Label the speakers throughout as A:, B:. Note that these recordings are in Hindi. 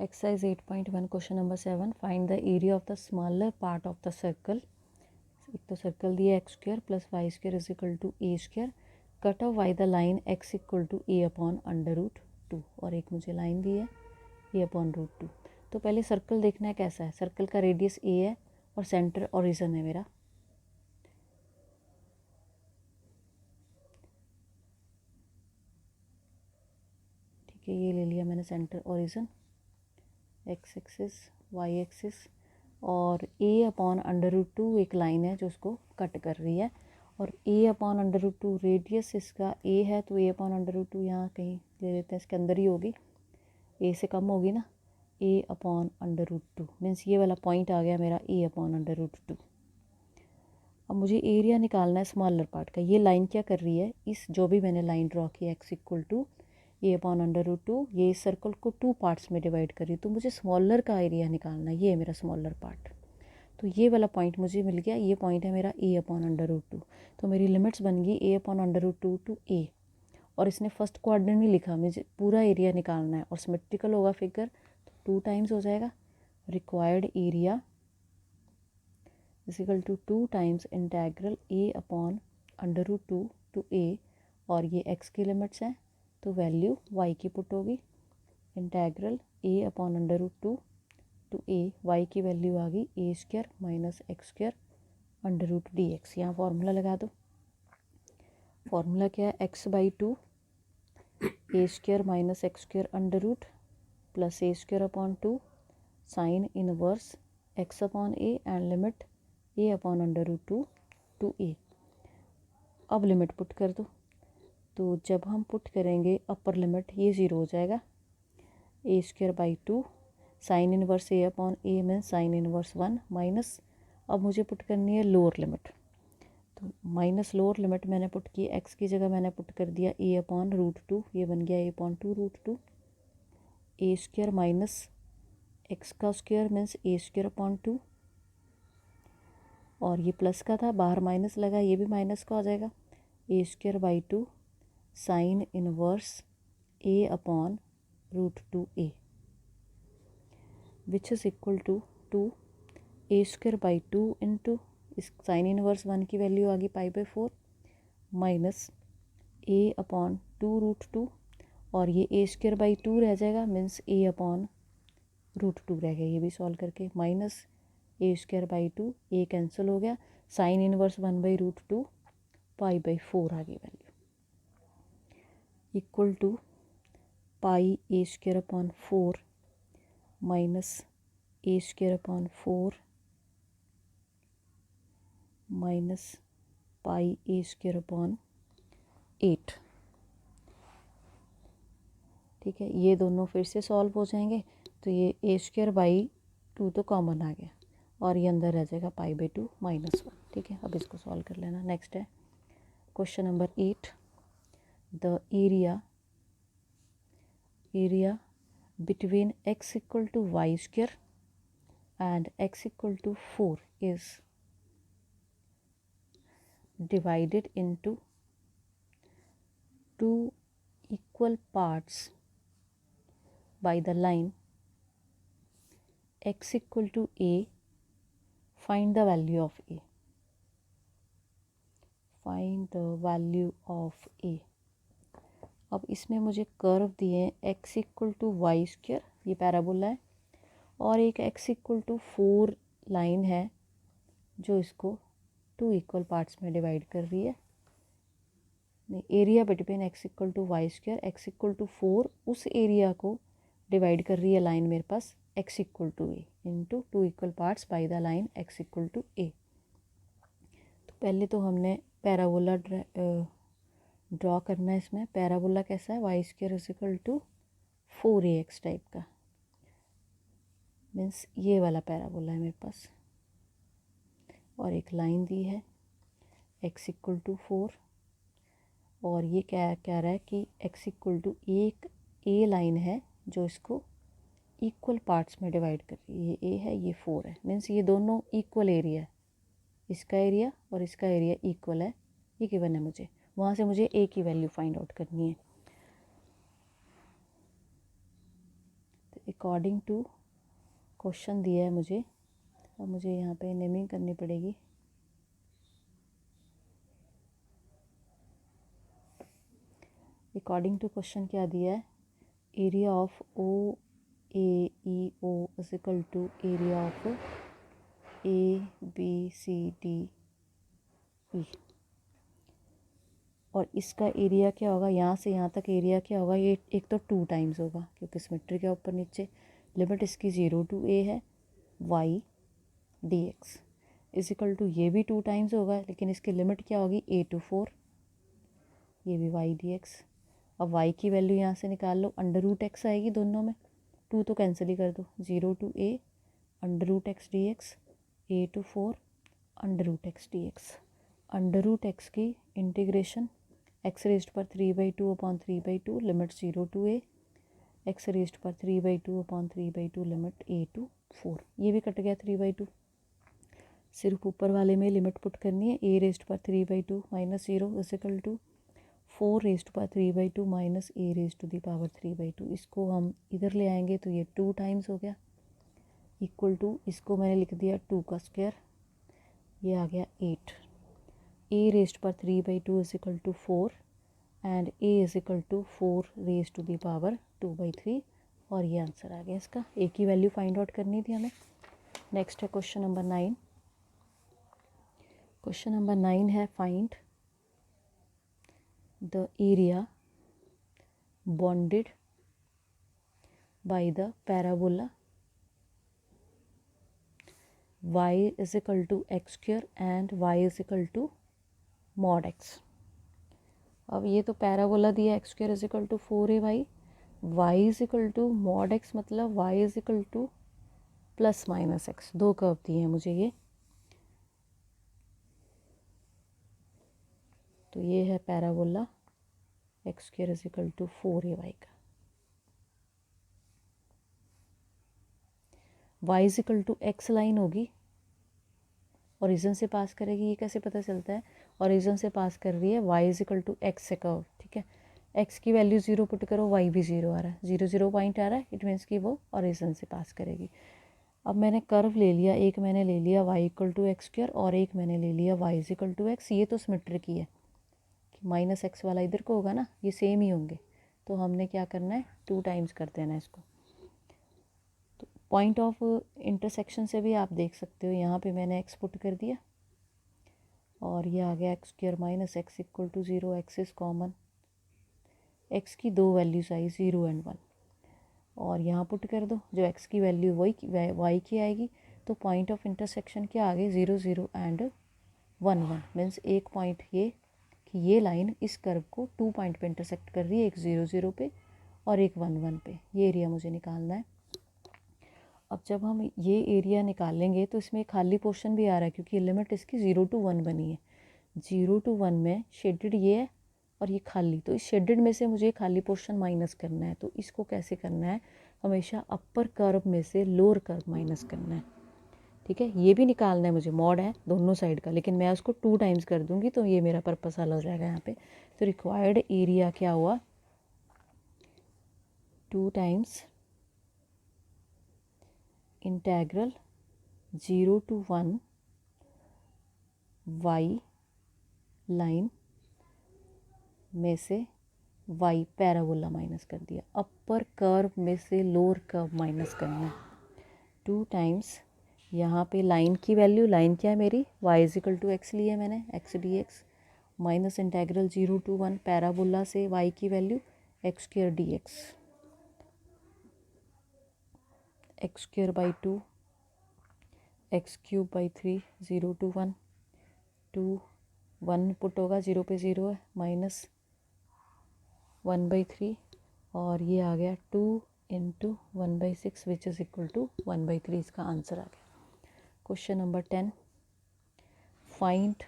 A: Exercise 8.1 question number 7. Find the area of the smaller part of the circle. एक तो सर्कल दिया x square plus y square is equal to a square, cut off by the line x equal to a upon under root 2, और एक मुझे लाइन दी है ए अपॉन रूट 2। तो पहले सर्कल देखना है कैसा है। सर्कल का रेडियस a है और सेंटर ओरिजिन है मेरा। ठीक है, ये ले लिया मैंने centre origin, x axis y axis, और a अपॉन अंडर रूट 2 एक लाइन है जो उसको कट कर रही है, और a upon under root 2 radius इसका a है, तो a अपॉन अंडर रूट 2 यहाँ कहीं ले लेते हैं, इसके अंदर ही होगी, a से कम होगी ना, a upon under root 2 means ये वाला पॉइंट आ गया मेरा a अपॉन अंडर रूट 2। अब मुझे एरिया निकालना है स्मॉलर पार्ट का। ये लाइन क्या कर रही है, इस जो भी मैंने लाइन ड्रॉ की x equal to a upon under root 2, ये इस सर्कल को 2 पार्ट्स में डिवाइड करी, तो मुझे स्मॉलर का एरिया निकालना है। ये है मेरा स्मॉलर पार्ट, तो ये वाला पॉइंट मुझे मिल गया। ये पॉइंट है मेरा ए अपॉन अंडर रूट 2, तो मेरी लिमिट्स बन गई ए upon under root 2 to a, और इसने फर्स्ट क्वाड्रेंट नहीं लिखा, मुझे पूरा एरिया निकालना है और सिमेट्रिकल होगा फिगर, तो 2 टाइम्स हो जाएगा। Required area is equal to 2 times integral a upon under root 2 to a, और ये x की लिमिट्स हैं, तो वैल्यू y की पुट होगी। Integral a upon under root 2 to a, y की वैल्यू आ गई a square minus x square under root d x. यहाँ फार्मूला लगा दो। फार्मूला क्या है, x by 2 a square minus x square under root plus a square upon 2 sine inverse x upon a and limit a upon under root 2 to a. अब लिमिट पुट कर दो, तो जब हम पुट करेंगे अपर लिमिट ये 0 हो जाएगा, a square by 2 sine inverse a upon a mean sine inverse 1 minus, अब मुझे पुट करनी है लोअर लिमिट, तो माइनस लोअर लिमिट मैंने पुट की, एक्स की जगह मैंने पुट कर दिया ए अपॉन रूट 2, ये बन गया ए upon 2 root 2, a square minus x का स्क्वायर मीन्स ए स्क्वायर अपॉन 2, और ये प्लस का था, बाहर माइनस लगा, ये भी माइनस का हो जाएगा, a square by 2 sine inverse a upon root 2 a, which is equal to 2 a square by 2 into इस साइन इनवर्स 1 की वैल्यू आ गई pi by 4 minus a upon 2 root 2, और ये ए स्क्वायर बाई 2 रह जाएगा मीन्स ए अपॉन रूट 2 रह गया, ये भी सॉल्व करके, minus a square by 2, a cancel हो गया, sine inverse 1 by root 2 pi by 4 आ गई value, equal to pi a square upon 4 minus a square upon 4 minus pi a square upon 8। ठीक है, ये दोनों फिर से सॉल्व हो जाएंगे, तो ये ए स्क्वायर बाई 2 तो कॉमन आ गया, और ये अंदर रह जाएगा पाई बाई 2 माइनस 1। ठीक है, अब इसको सॉल्व कर लेना। नेक्स्ट है question number 8, the area between x equal to y square and x equal to 4 is divided into 2 equal parts by the line x equal to a. Find the value of a. Find the value of a. अब इसमें मुझे कर्व दिए हैं x equal to y square, ये पैराबोला है, और एक x इक्वल टू 4 लाइन है जो इसको 2 इक्वल पार्ट्स में डिवाइड कर रही है। Area between x equal to y square, x equal to 4, उस एरिया को डिवाइड कर रही है लाइन मेरे पास x equal to a into 2 equal parts by the line x equal to a. तो पहले तो हमने पैराबोला ड्रॉ करना है। इसमें पैराबोला कैसा है, y square is equal to 4ax type का, मीन्स ये वाला पैराबोला है मेरे पास, और एक लाइन दी है x इक्वल टू 4, और ये क्या कह रहा है कि x इक्वल टू एक ए लाइन है जो इसको इक्वल पार्ट्स में डिवाइड कर रही है, ये a है ये 4 है, मीन्स ये दोनों इक्वल एरिया है, इसका एरिया और इसका एरिया इक्वल है, ये गिवन है मुझे, वहाँ से मुझे a की वैल्यू फाइंड आउट करनी है। तो एक अकॉर्डिंग टू क्वेश्चन दिया है मुझे, और मुझे यहाँ पे नेमिंग करनी पड़ेगी। अकॉर्डिंग टू क्वेश्चन क्या दिया है, area of O A E O is equal to area of A B C D E, और इसका एरिया क्या होगा, यहाँ से यहाँ तक एरिया क्या होगा, ये एक तो 2 टाइम्स होगा क्योंकि सिमेट्रिक है ऊपर नीचे। लिमिट इसकी 0 टू ए है y d x is equal to, ये भी 2 टाइम्स होगा लेकिन इसकी लिमिट क्या होगी ए टू 4, ये भी वाई डी एक्स। अब वाई की वैल्यू यहाँ से निकाल लो, अंडर रूट एक्स आएगी दोनों में, 2 तो कैंसिल ही कर दो, 0 to a under root x d x, a to 4 under root x d x. Under root x की इंटीग्रेशन एक्स रेस्ट पर 3/2 अपॉन 3/2 limit 0 to a, x raised पर 3/2 अपॉन 3/2 लिमिट ए टू 4, ये भी कट गया 3/2। सिर्फ ऊपर वाले में लिमिट पुट करनी है, ए रेस्ट पर 3/2 minus 0 is equal to 4 raised पर 3/2 minus a raised to the power 3/2। इसको हम इधर ले आएंगे तो ये 2 टाइम्स हो गया, इक्वल टू इसको मैंने लिख दिया 2 का स्क्वायर, ये आ गया 8। ए रेस्ट पर 3/2 is equal to 4 and a is equal to 4 raised to the power 2/3, और ये आंसर आ गया इसका। ए की वैल्यू फाइंड आउट करनी थी हमें। नेक्स्ट है क्वेश्चन नंबर 9। क्वेश्चन नंबर 9 है find the area bounded by the parabola y is equal to x square and y is equal to mod x। अब ये तो पैराबोला दिया x square is equal to 4ay, y is equal to mod x मतलब y is equal to plus minus x, 2 curve दिए हैं मुझे ये। तो ये है parabola x square is equal to 4ay का, y is equal to x line होगी, ओरिजिन से पास करेगी, ये कैसे पता चलता है, ओरिजिन से पास कर रही है, y is equal to x से कर्व, ठीक है। x की वैल्यू 0 पुट करो, y भी 0 आ रहा है, 0 0 पॉइंट आ रहा है, इट मीन्स कि वो ओरिजिन से पास करेगी। अब मैंने कर्व ले लिया, एक मैंने ले लिया y equal to x square और एक मैंने ले लिया y is equal to x. ये तो सिमेट्रिक ही है कि माइनस एक्स वाला इधर को होगा ना, ये सेम ही होंगे, तो हमने क्या करना है 2 टाइम्स कर देना है इसको। तो पॉइंट ऑफ इंटरसेक्शन से भी आप देख सकते हो, यहाँ पे मैंने x पुट कर दिया और ये आ गया x square minus x equal to 0, x is common, x की 2 वैल्यूज आई 0 एंड 1, और यहाँ पुट कर दो, जो एक्स की वैल्यू वही वाई की आएगी। तो पॉइंट ऑफ इंटरसेक्शन क्या आ गए 0 0 एंड 1 1, मीन्स एक पॉइंट ये कि ये लाइन इस कर्व को 2 पॉइंट पे इंटरसेक्ट कर रही है, एक 0 0 पे और एक 1 1 पे। ये एरिया मुझे निकालना है। अब जब हम ये एरिया निकालेंगे तो इसमें खाली पोर्शन भी आ रहा है क्योंकि लिमिट इसकी 0 टू 1 बनी है। 0 टू 1 में शेडेड ये है और ये खाली, तो इस शेडेड में से मुझे खाली पोर्शन माइनस करना है। तो इसको कैसे करना है, हमेशा अपर कर्व में से लोअर कर्व माइनस करना है, ठीक है। ये भी निकालना है मुझे, मॉड है दोनों साइड का, लेकिन मैं उसको 2 टाइम्स कर दूंगी तो ये मेरा पर्पस हल हो जाएगा यहाँ पे। तो रिक्वायर्ड एरिया क्या हुआ, 2 times integral 0 to 1 y line में से y पैराबोला माइनस कर दिया, अपर कर्व में से लोअर कर्व माइनस करना है। 2 टाइम्स यहाँ पे लाइन की वैल्यू, लाइन क्या है मेरी y is equal to x लिया मैंने, x d x minus integral 0 to 1 parabola से y की value x square d x, x square by 2 x cube by 3, 0 to 1, 2 1 put होगा, 0 पे 0 है, माइनस 1/3 और ये आ गया 2 into 1/6 which is equal to 1/3। इसका आंसर आ गया। Question number 10, find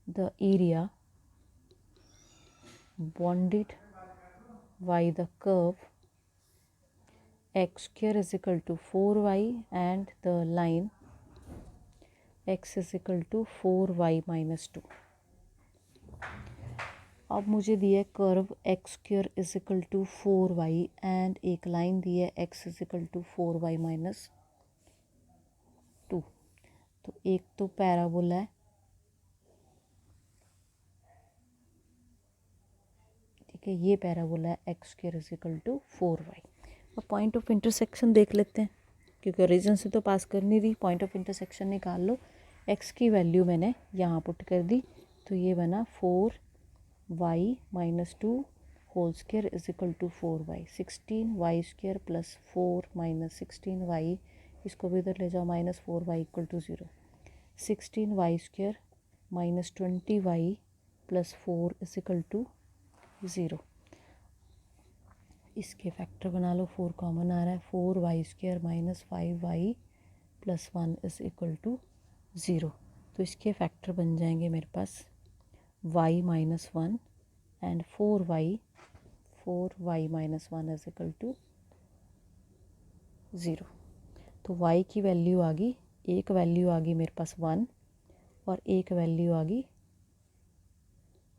A: the area bounded by the curve x square is equal to 4y and the line x is equal to 4y minus 2। अब मुझे दिया है curve x square is equal to 4y and एक लाइन दी है x is equal to 4y minus 2। तो एक तो पैराबोला है, ठीक है, ये पैराबोला है x square is equal to 4y। अब पॉइंट ऑफ इंटरसेक्शन देख लेते हैं, क्योंकि ओरिजिन से तो पास कर नहीं रही, पॉइंट ऑफ इंटरसेक्शन निकाल लो। एक्स की वैल्यू मैंने यहाँ पुट कर दी, तो ये बना 4y minus 2 whole square is equal to 4y। 16y square plus 4 minus 16y, इसको भी इधर ले जाओ, minus 4y equal to 0। 16y square minus 20y plus 4 is equal to 0। इसके फैक्टर बना लो, 4 कॉमन आ रहा है, 4y square minus 5y plus 1 is equal to 0। तो इसके फैक्टर बन जाएंगे मेरे पास y minus 1 and 4y minus 1 is equal to 0। तो y की वैल्यू आ गई, एक वैल्यू आ गई मेरे पास 1 और एक वैल्यू आ गई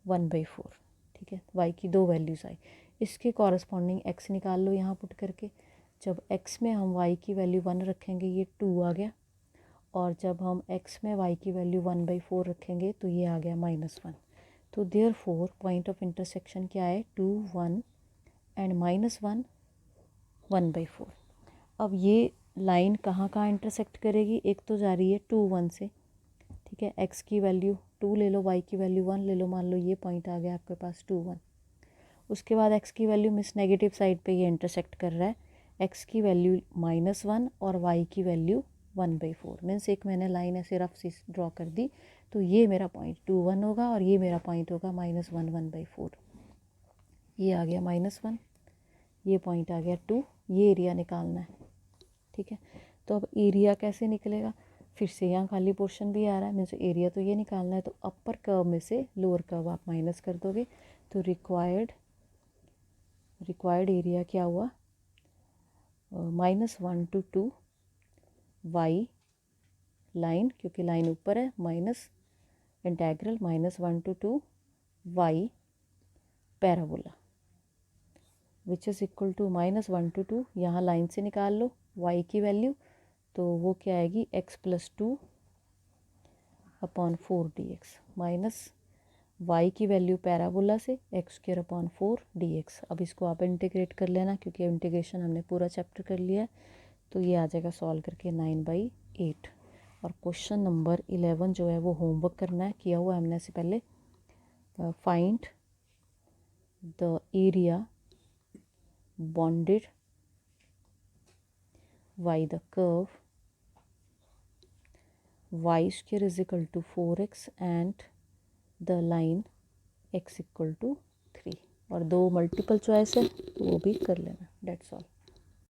A: 1/4, ठीक है। y की दो वैल्यूज़ आई, इसके कॉरस्पॉन्डिंग x निकाल लो यहाँ पुट करके। जब x में हम y की वैल्यू 1 रखेंगे ये 2 आ गया, और जब हम x में y की वैल्यू 1/4 रखेंगे तो ये आ गया -1। तो देयरफॉर पॉइंट ऑफ इंटरसेक्शन क्या है, 2 1 एंड -1 1/4। अब ये लाइन कहाँ कहाँ इंटरसेक्ट करेगी, एक तो जा रही है 2 1 से, ठीक है, x की वैल्यू 2 ले लो, y की वैल्यू 1 ले लो, मान लो ये पॉइंट आ गया आपके पास 2 1। उसके बाद x की वैल्यू मिस नेगेटिव साइड पे ये इंटरसेक्ट कर रहा है, x की वैल्यू -1 और y की वैल्यू 1/4। मीन्स एक मैंने लाइन ऐसे रफ सी ड्रॉ कर दी, तो ये मेरा पॉइंट 2 1 होगा और ये मेरा पॉइंट होगा -1 1/4। ये आ गया -1, ये पॉइंट आ गया 2, ये एरिया निकालना है, ठीक है। तो अब एरिया कैसे निकलेगा, फिर से यहाँ खाली पोर्शन भी आ रहा है, मीन्स एरिया तो ये निकालना है, तो अपर कर्व में से लोअर कर्व आप माइनस कर दोगे, तो रिक्वायर्ड एरिया क्या हुआ, -1 to 2 y लाइन, क्योंकि लाइन ऊपर है, minus integral -1 to 2 y parabola which is equal to -1 to 2, यहाँ लाइन से निकाल लो y की वैल्यू, तो वो क्या आएगी x plus 2/4 dx minus y की वैल्यू पैराबोला से x²/4 dx। अब इसको आप इंटीग्रेट कर लेना, क्योंकि इंटीग्रेशन हमने पूरा चैप्टर कर लिया है, तो ये आ जाएगा सॉल्व करके 9/8। और क्वेश्चन नंबर 11 जो है वो होमवर्क करना है, किया हुआ हमने से पहले। Find the area bounded by the curve y² is equal to 4x and the line x equal to 3। और 2 मल्टीपल चॉइस है, तो वो भी कर लेना। That's all.